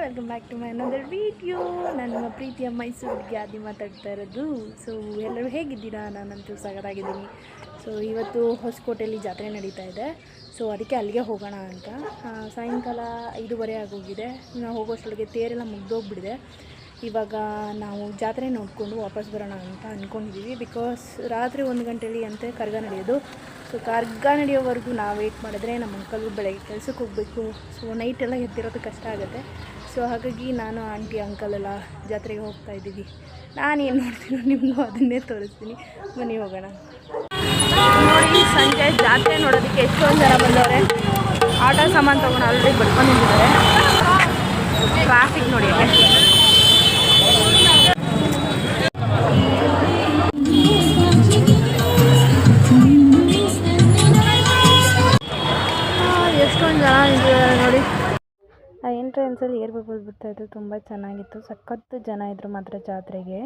Welcome back to my another video. ನಾನು ನಿಮ್ಮ ಪ್ರೀತಿಯ ಮೈಸೂರು ಹುಡುಗಿ ಆದಿ ಮಾತಾಡ್ತಾ ಇರೋದು. ಸೊ ಎಲ್ಲರೂ ಹೇಗಿದ್ದೀರಾ? ನಾನಂತೂ ಸಗದಾಗಿದ್ದೀನಿ. ಸೊ ಇವತ್ತು ಹೊಸಕೋಟೆಯಲ್ಲಿ ಜಾತ್ರೆ ನಡೀತಾ ಇದೆ. ಸೊ ಅದಕ್ಕೆ ಅಲ್ಲಿಗೆ ಹೋಗೋಣ ಅಂತ. ಸಾಯಂಕಾಲ 5:30 ಆಗೋಗಿದೆ. ನಾವು ಹೋಗೋಷ್ಟೊಳಗೆ ತೇರೆಲ್ಲ ಮುಗ್ದೋಗ್ಬಿಟ್ಟಿದೆ. ಇವಾಗ ನಾವು ಜಾತ್ರೆ ನೋಡಿಕೊಂಡು ವಾಪಸ್ ಬರೋಣ ಅಂತ ಅಂದ್ಕೊಂಡಿದ್ದೀವಿ. ಬಿಕಾಸ್ ರಾತ್ರಿ 1 ಗಂಟೆಯಲ್ಲಿ ಅಂತೆ ಕರ್ಗ ನಡೆಯೋದು. ಸೊ ಕರ್ಗ ನಡೆಯೋವರೆಗೂ ನಾವು ವೆಯ್ಟ್ ಮಾಡಿದ್ರೆ ನಮ್ಮ ಅಂಕಲ್ರು ಬೆಳಗ್ಗೆ ಕೆಲ್ಸಕ್ಕೆ ಹೋಗಬೇಕು. ಸೊ ನೈಟೆಲ್ಲ ಎದ್ದಿರೋದು ಕಷ್ಟ ಆಗುತ್ತೆ. ಸೊ ಹಾಗಾಗಿ ನಾನು ಆಂಟಿ ಅಂಕಲೆಲ್ಲ ಜಾತ್ರೆಗೆ ಹೋಗ್ತಾ ಇದ್ದೀವಿ. ನಾನೇನು ನೋಡ್ತೀನೋ ನಿಮಗೂ ಅದನ್ನೇ ತೋರಿಸ್ತೀನಿ. ಬನ್ನಿ ಹೋಗೋಣ. ನೋಡಿ, ಸಂಜೆ ಜಾತ್ರೆ ನೋಡೋದಕ್ಕೆ ಎಷ್ಟೊಂದು ಜನ ಬಂದವರೆ. ಆಟೋ ಸಾಮಾನು ತೊಗೊಂಡು ಆಲ್ರೆಡಿ ಬರ್ಕೊಂಡಿದ್ದಾರೆ. ಟ್ರಾಫಿಕ್ ನೋಡಿ. ಎಷ್ಟೊಂದು ಜನ ಇದ್ದಾರೆ ನೋಡಿ. ಆ ಎಂಟ್ರೆನ್ಸಲ್ಲಿ ಏರ್ ಬಬಲ್ ಬರ್ತಾಯಿತ್ತು, ತುಂಬ ಚೆನ್ನಾಗಿತ್ತು. ಸಖತ್ತು ಜನ ಇದ್ರು ಮಾತ್ರ ಜಾತ್ರೆಗೆ.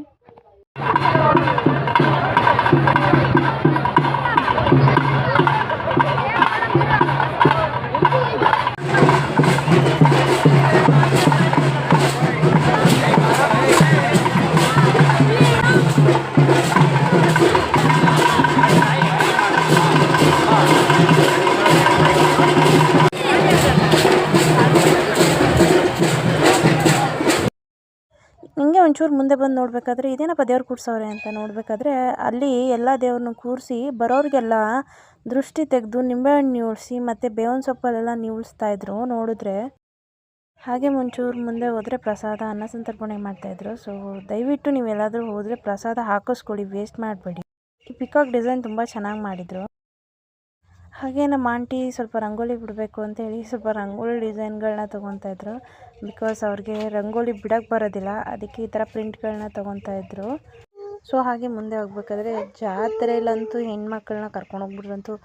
ಹಿಂಗೆ ಒಂಚೂರು ಮುಂದೆ ಬಂದು ನೋಡಬೇಕಾದ್ರೆ ಇದೇನಪ್ಪ ದೇವ್ರು ಕೂರ್ಸವ್ರೆ ಅಂತ ನೋಡಬೇಕಾದ್ರೆ ಅಲ್ಲಿ ಎಲ್ಲ ದೇವ್ರನ್ನ ಕೂರಿಸಿ ಬರೋರಿಗೆಲ್ಲ ದೃಷ್ಟಿ ತೆಗೆದು ನಿಂಬೆಹಣ್ಣು ನೀವುಳಿಸಿ ಮತ್ತು ಬೇವಿನ ಸೊಪ್ಪಲ್ಲೆಲ್ಲ ನೀವುಳಿಸ್ತಾಯಿದ್ರು ನೋಡಿದ್ರೆ. ಹಾಗೆ ಒಂಚೂರು ಮುಂದೆ ಹೋದರೆ ಪ್ರಸಾದ ಅನ್ನ ಸಂತರ್ಪಣೆ ಮಾಡ್ತಾಯಿದ್ರು. ಸೊ ದಯವಿಟ್ಟು ನೀವೆಲ್ಲಾದರೂ ಹೋದರೆ ಪ್ರಸಾದ ಹಾಕಿಸ್ಕೊಳ್ಳಿ, ವೇಸ್ಟ್ ಮಾಡಬೇಡಿ. ಈ ಪಿಕಾಕ್ ಡಿಸೈನ್ ತುಂಬ ಚೆನ್ನಾಗಿ ಮಾಡಿದರು. ಹಾಗೆ ನಮ್ಮ ಆಂಟಿ ಸ್ವಲ್ಪ ರಂಗೋಲಿ ಬಿಡಬೇಕು ಅಂತೇಳಿ ಸ್ವಲ್ಪ ರಂಗೋಲಿ ಡಿಸೈನ್ಗಳನ್ನ ತೊಗೊತಾಯಿದ್ರು. ಬಿಕಾಸ್ ಅವ್ರಿಗೆ ರಂಗೋಲಿ ಬಿಡೋಕ್ಕೆ ಬರೋದಿಲ್ಲ, ಅದಕ್ಕೆ ಈ ಥರ ಪ್ರಿಂಟ್ಗಳನ್ನ ತೊಗೊತಾಯಿದ್ರು. ಸೊ ಹಾಗೆ ಮುಂದೆ ಹೋಗ್ಬೇಕಾದ್ರೆ ಜಾತ್ರೆಯಲ್ಲಂತೂ ಹೆಣ್ಮಕ್ಳನ್ನ ಕರ್ಕೊಂಡು ಹೋಗ್ಬಿಟ್ರಂತೂ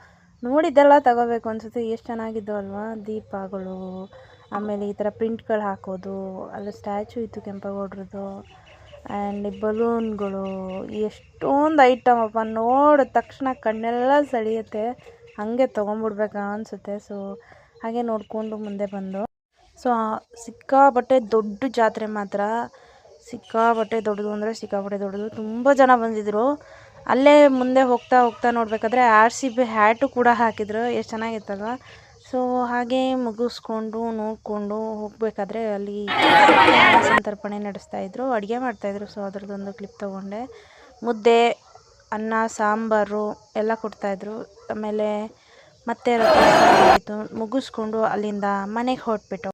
ನೋಡಿದ್ದೆಲ್ಲ ತಗೋಬೇಕು ಅನಿಸುತ್ತೆ. ಎಷ್ಟು ಚೆನ್ನಾಗಿದ್ದು ಅಲ್ವಾ, ದೀಪಗಳು, ಆಮೇಲೆ ಈ ಥರ ಪ್ರಿಂಟ್ಗಳು ಹಾಕೋದು, ಅಲ್ಲಿ ಸ್ಟ್ಯಾಚು ಇತ್ತು ಕೆಂಪೇಗೌಡ್ರದ್ದು, ಆ್ಯಂಡ್ ಬಲೂನ್ಗಳು, ಎಷ್ಟೊಂದು ಐಟಮಪ್ಪ. ನೋಡಿದ ತಕ್ಷಣ ಕಣ್ಣೆಲ್ಲ ಸೆಳೆಯುತ್ತೆ, ಹಾಗೆ ತೊಗೊಂಬಿಡ್ಬೇಕಾ ಅನಿಸುತ್ತೆ. ಸೊ ಹಾಗೆ ನೋಡಿಕೊಂಡು ಮುಂದೆ ಬಂದು, ಸೊ ಸಿಕ್ಕಾಪಟ್ಟೆ ದೊಡ್ಡ ಜಾತ್ರೆ ಮಾತ್ರ, ಸಿಕ್ಕಾಪಟ್ಟೆ ದೊಡ್ಡದು ಅಂದರೆ ಸಿಕ್ಕಾಪಟ್ಟೆ ದೊಡ್ಡದು. ತುಂಬ ಜನ ಬಂದಿದ್ದರು. ಅಲ್ಲೇ ಮುಂದೆ ಹೋಗ್ತಾ ಹೋಗ್ತಾ ನೋಡಬೇಕಾದ್ರೆ RCB ಹ್ಯಾಟು ಕೂಡ ಹಾಕಿದ್ರು, ಎಷ್ಟು ಚೆನ್ನಾಗಿತ್ತಲ್ವ. ಸೊ ಹಾಗೆ ಮುಗಿಸ್ಕೊಂಡು ನೋಡಿಕೊಂಡು ಹೋಗಬೇಕಾದ್ರೆ ಅಲ್ಲಿ ಸಂತರ್ಪಣೆ ನಡೆಸ್ತಾಯಿದ್ರು, ಅಡುಗೆ ಮಾಡ್ತಾಯಿದ್ರು. ಸೊ ಅದರದ್ದೊಂದು ಕ್ಲಿಪ್ ತೊಗೊಂಡೆ. ಮುದ್ದೆ, ಅನ್ನ, ಸಾಂಬಾರು ಎಲ್ಲ ಕೊಡ್ತಾಯಿದ್ರು. ಆಮೇಲೆ ಮತ್ತೆ ಮುಗಿಸ್ಕೊಂಡು ಅಲ್ಲಿಂದ ಮನೆಗೆ ಹೊರಟ್ಬಿಟ್ಟು